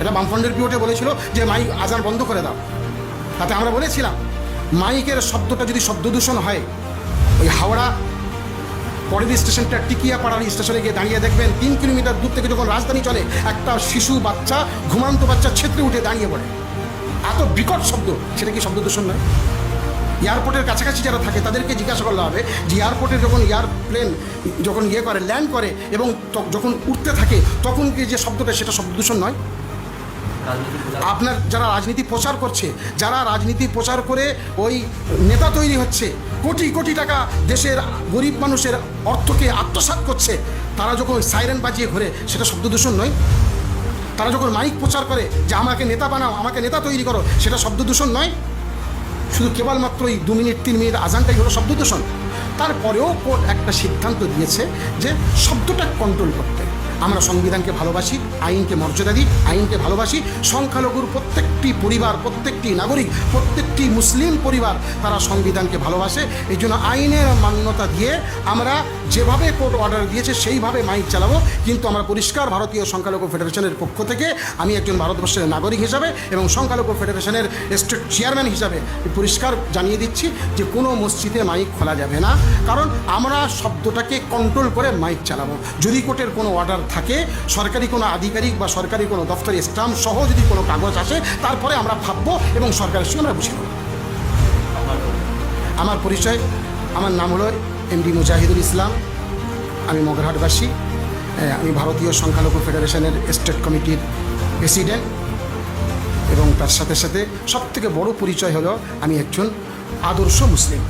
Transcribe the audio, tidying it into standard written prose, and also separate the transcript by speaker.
Speaker 1: এটা বামফ্রন্টের পিওটে বলেছিল যে মাইক আজান বন্ধ করে দাও। তাতে আমরা বলেছিলাম মাইকের শব্দটা যদি শব্দদূষণ হয়, ওই হাওড়া পরের স্টেশনটা টিকিয়াপাড়ার স্টেশনে গিয়ে দাঁড়িয়ে দেখবেন 3 কিলোমিটার দূর থেকে যখন রাজধানী চলে, একটা শিশু বাচ্চা, ঘুমান্ত বাচ্চা ছেত্রে উঠে দাঁড়িয়ে পড়ে। এত বিকট শব্দ, সেটা কি শব্দদূষণ নয়? এয়ারপোর্টের কাছাকাছি যারা থাকে তাদেরকে জিজ্ঞাসা করলে হবে যে এয়ারপোর্টে যখন এয়ারপ্লেন যখন করে ল্যান্ড করে এবং যখন উঠতে থাকে তখন কি যে শব্দটা, সেটা শব্দদূষণ নয়? আপনার যারা রাজনীতি প্রচার করছে, যারা রাজনীতি প্রচার করে ওই নেতা তৈরি হচ্ছে, কোটি কোটি টাকা দেশের গরিব মানুষের অর্থকে আত্মসাৎ করছে, তারা যখন সাইরেন বাজিয়ে ঘোরে, সেটা শব্দদূষণ নয়? তারা যখন মাইক প্রচার করে যে আমাকে নেতা বানাও, আমাকে নেতা তৈরি করো, সেটা শব্দদূষণ নয়? শুধু কেবলমাত্র এই 2 মিনিট 3 মিনিট আজানটাই হলো শব্দদূষণ। তারপরেও কোর্ট একটা সিদ্ধান্ত দিয়েছে যে শব্দটা কন্ট্রোল করতে। আমরা সংবিধানকে ভালোবাসি, আইনকে মর্যাদা দিই, আইনকে ভালোবাসি। সংখ্যালঘুর প্রত্যেকটি পরিবার, প্রত্যেকটি নাগরিক, প্রত্যেকটি মুসলিম পরিবার তারা সংবিধানকে ভালোবাসে। এই জন্য আইনের মান্যতা দিয়ে আমরা যেভাবে কোর্ট অর্ডার দিয়েছে সেইভাবে মাইক চালাবো। কিন্তু আমরা পরিষ্কার ভারতীয় সংখ্যালঘু ফেডারেশনের পক্ষ থেকে, আমি একজন ভারতবর্ষের নাগরিক হিসাবে এবং সংখ্যালঘু ফেডারেশনের স্টেট চেয়ারম্যান হিসাবে পরিষ্কার জানিয়ে দিচ্ছি যে কোনো মসজিদে মাইক খোলা যাবে না, কারণ আমরা শব্দটাকে কন্ট্রোল করে মাইক চালাবো। যদি কোর্টের কোনো অর্ডার থাকে, সরকারি কোনো আধিকারিক বা সরকারি কোনো দপ্তরে স্টাম্প সহ যদি কোনো কাগজ আসে, তারপরে আমরা ভাববো এবং সরকারের সঙ্গে আমরা বুঝে নেব। আমার পরিচয়, আমার নাম হলো এমডি মুজাহিদুল ইসলাম, আমি মগরাহাটবাসী, আমি ভারতীয় সংখ্যালঘু ফেডারেশনের স্টেট কমিটির প্রেসিডেন্ট এবং তার সাথে সাথে সবথেকে বড় পরিচয় হলো আমি একজন আদর্শ মুসলিম।